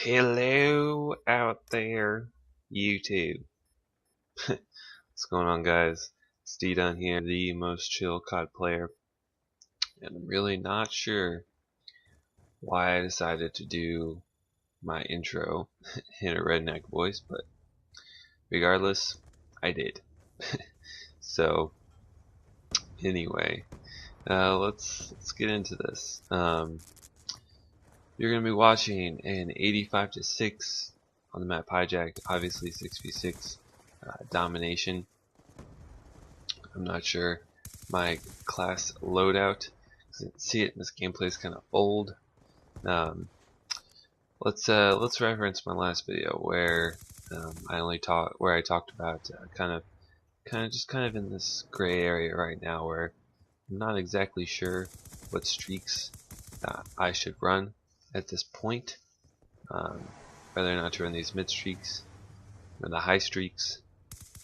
Hello out there, YouTube. What's going on, guys? Steve down here, the most chill COD player, and I'm really not sure why I decided to do my intro in a redneck voice, but regardless, I did. So, anyway, let's get into this. You're gonna be watching an 85 to 6 on the map Hijacked, obviously 6v6 domination. I'm not sure my class loadout. See it. This gameplay is kind of old. Um, let's reference my last video where I talked about kind of in this gray area right now where I'm not exactly sure what streaks I should run at this point. Whether or not to run these mid streaks or the high streaks.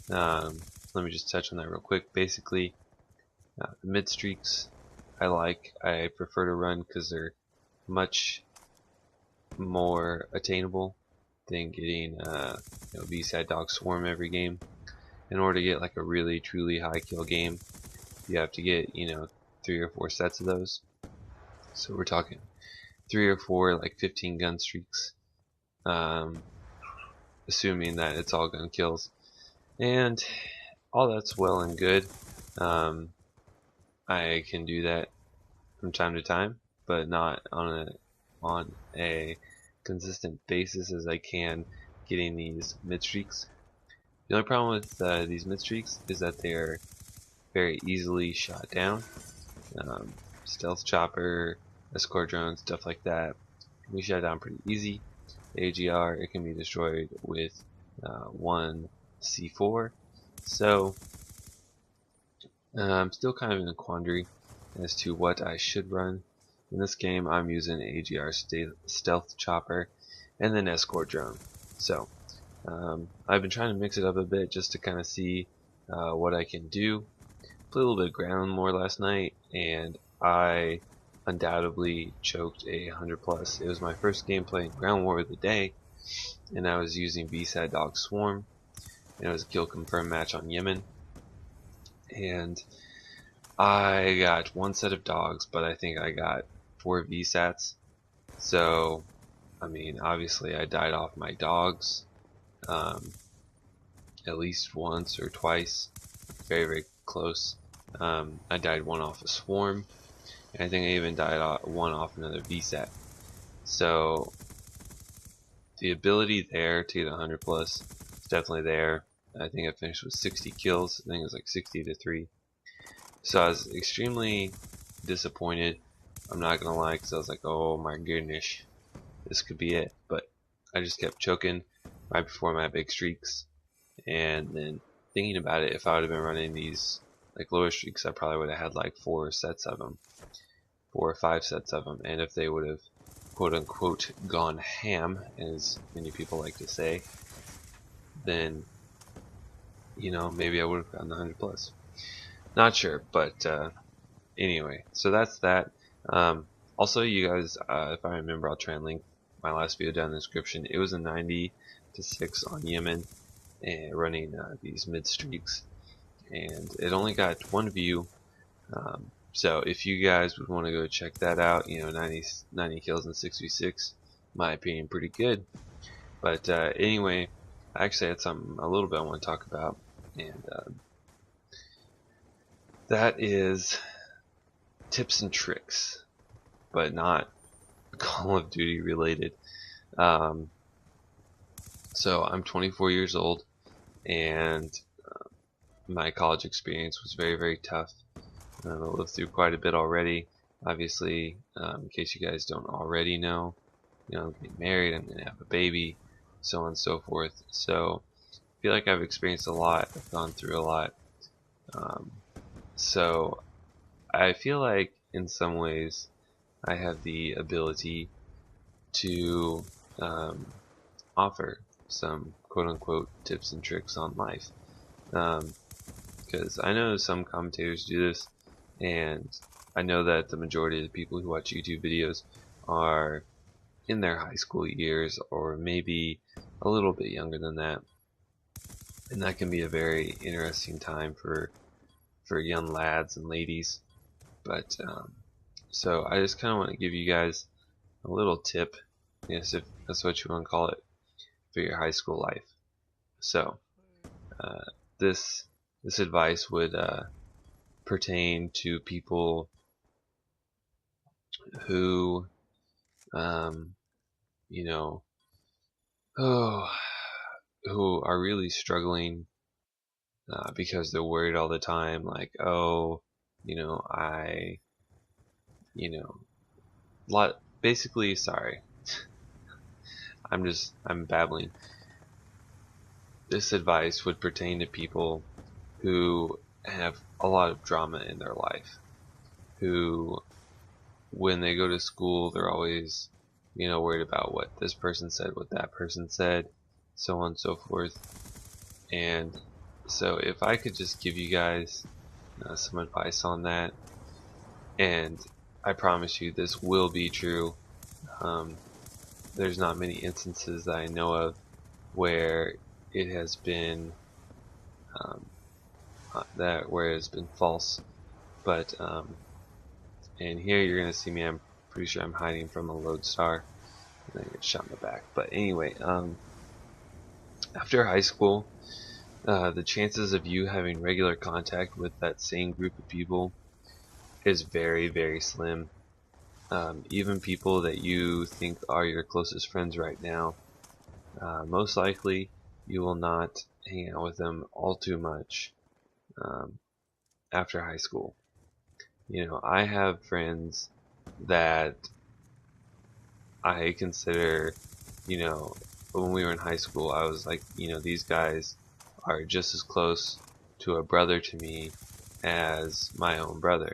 Let me just touch on that real quick. Basically, the mid streaks I prefer to run because they're much more attainable than getting VSAT Dog Swarm every game. In order to get like a really truly high kill game, you have to get 3 or 4 sets of those. So we're talking 3 or 4 like 15 gun streaks, assuming that it's all gun kills, and all that's well and good. I can do that from time to time, but not on a consistent basis as I can getting these mid streaks. The only problem with these mid streaks is that they are very easily shot down. Stealth chopper, escort drone, stuff like that can be shot down pretty easy. The AGR, it can be destroyed with one C4. So I'm still kind of in a quandary as to what I should run. In this game, I'm using AGR stealth chopper and then escort drone. So I've been trying to mix it up a bit just to kind of see what I can do. Played a little bit of ground more last night, and I undoubtedly choked a 100+. It was my first game playing ground war of the day, and I was using VSAT Dog Swarm, and it was a kill confirmed match on Yemen. And I got 1 set of dogs, but I think I got 4 VSATs. So, I mean, obviously I died off my dogs at least once or twice, very, very close. I died 1 off a swarm, and I think I even died 1 off another VSAT. So, the ability there to get 100+ is definitely there. I think I finished with 60 kills. I think it was like 60 to 3. So I was extremely disappointed. I'm not gonna lie, because I was like, oh my goodness, this could be it. But I just kept choking right before my big streaks, and then thinking about it, if I would have been running these like lower streaks, I probably would have had like 4 sets of them, 4 or 5 sets of them, and if they would have quote unquote gone ham, as many people like to say, then maybe I would have gotten the 100+. Not sure, but anyway, so that's that. Also, you guys, if I remember, I'll try and link my last video down in the description. It was a 90 to 6 on Yemen, and running these mid streaks, and it only got 1 view. So if you guys would want to go check that out, 90 kills in 6v6, my opinion, pretty good. But anyway, I actually had something a little bit I want to talk about, and that is tips and tricks, but not Call of Duty related. So I'm 24 years old, and my college experience was very, very tough. I lived through quite a bit already. Obviously, in case you guys don't already know, I'm getting married, I'm gonna have a baby, so on and so forth. So I feel like I've experienced a lot, I've gone through a lot. So I feel like in some ways I have the ability to offer some quote-unquote tips and tricks on life, because I know some commentators do this, and I know that the majority of the people who watch YouTube videos are in their high school years, or maybe a little bit younger than that. And that can be a very interesting time for young lads and ladies. But so I just kind of want to give you guys a little tip, yes, if that's what you want to call it, for your high school life. So uh, this advice would pertain to people who, you know, oh, who are really struggling because they're worried all the time, like, oh, I, basically, sorry, I'm babbling. This advice would pertain to people who have a lot of drama in their life, who, when they go to school, they're always, worried about what this person said, what that person said, so on and so forth. And so if I could just give you guys some advice on that, and I promise you this will be true. There's not many instances that I know of where it has been where it's been false, but and here you're gonna see me. I'm pretty sure I'm hiding from a lodestar, and I get shot in the back. But anyway, after high school, the chances of you having regular contact with that same group of people is very, very slim. Even people that you think are your closest friends right now, most likely you will not hang out with them all too much after high school. I have friends that I consider, when we were in high school, I was like, these guys are just as close to a brother to me as my own brother.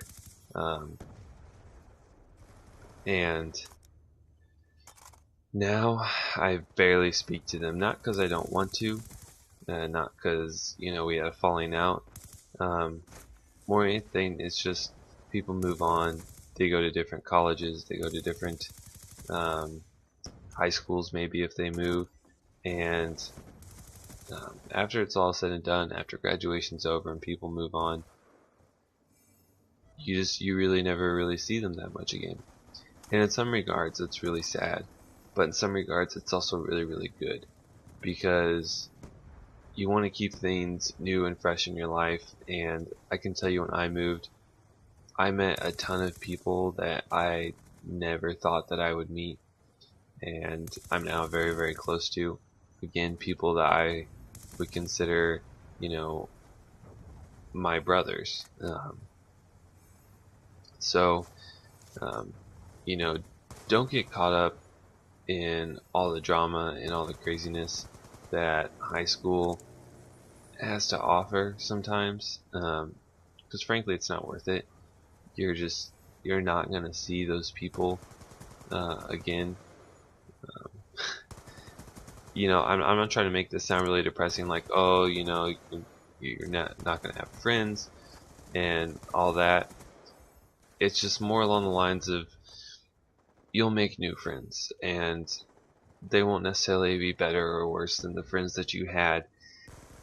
And now I barely speak to them, not because I don't want to, not because, we had a falling out. More than anything, it's just people move on. They go to different colleges, they go to different high schools, maybe, if they move. And after it's all said and done, after graduation's over and people move on, you really never really see them that much again. And in some regards, it's really sad. But in some regards, it's also really, really good. Because you want to keep things new and fresh in your life. And I can tell you, when I moved, I met a ton of people that I never thought that I would meet. And I'm now very, very close to. Again, people that I would consider, my brothers. So, um, don't get caught up in all the drama and all the craziness that high school has to offer sometimes, because frankly it's not worth it. You're not gonna see those people again. I'm not trying to make this sound really depressing, like, oh, you're not gonna have friends and all that. It's just more along the lines of, you'll make new friends, and they won't necessarily be better or worse than the friends that you had.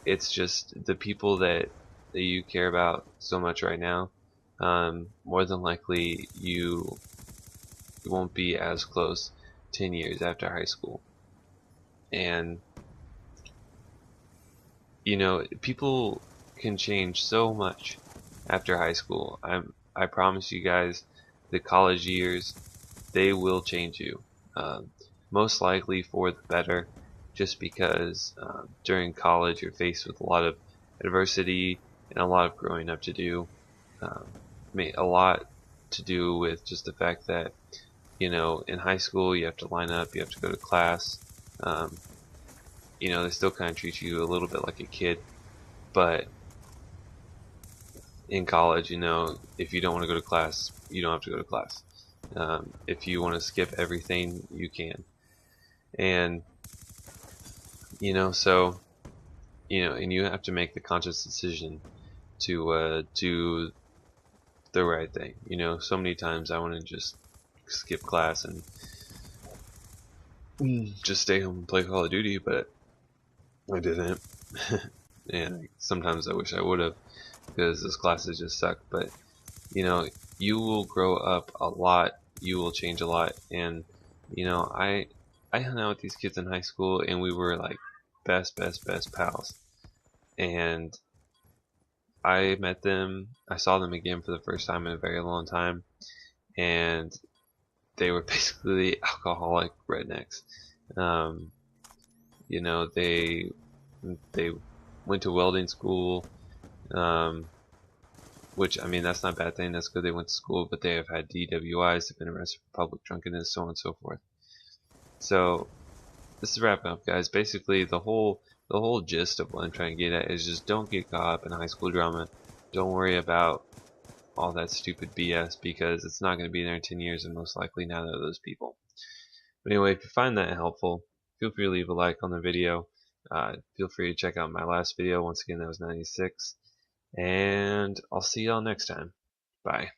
It's just the people that you care about so much right now, more than likely you won't be as close 10 years after high school. And people can change so much after high school. I promise you guys, the college years, they will change you. Most likely for the better, just because during college you're faced with a lot of adversity and a lot of growing up to do. A lot to do with just the fact that, in high school you have to line up, you have to go to class. They still kind of treat you a little bit like a kid, but in college, if you don't want to go to class, you don't have to go to class. If you want to skip everything, you can. And, so, and you have to make the conscious decision to do the right thing. So many times I want to just skip class and just stay home and play Call of Duty, but I didn't. And sometimes I wish I would have, because those classes just suck. But you know, you will grow up a lot, you will change a lot. And you know, I hung out with these kids in high school, and we were like best pals. And I met them, I saw them again for the first time in a very long time, and they were basically alcoholic rednecks. Um, you know, they went to welding school, um, which, I mean, that's not a bad thing. That's good they went to school, but they have had DWIs, they've been arrested for public drunkenness, so on and so forth. So this is wrapping up, guys. Basically, the whole gist of what I'm trying to get at is just don't get caught up in high school drama. Don't worry about all that stupid BS, because it's not going to be there in 10 years, and most likely neither of those people. But anyway, if you find that helpful, feel free to leave a like on the video. Feel free to check out my last video. Once again, that was 96. And I'll see y'all next time. Bye.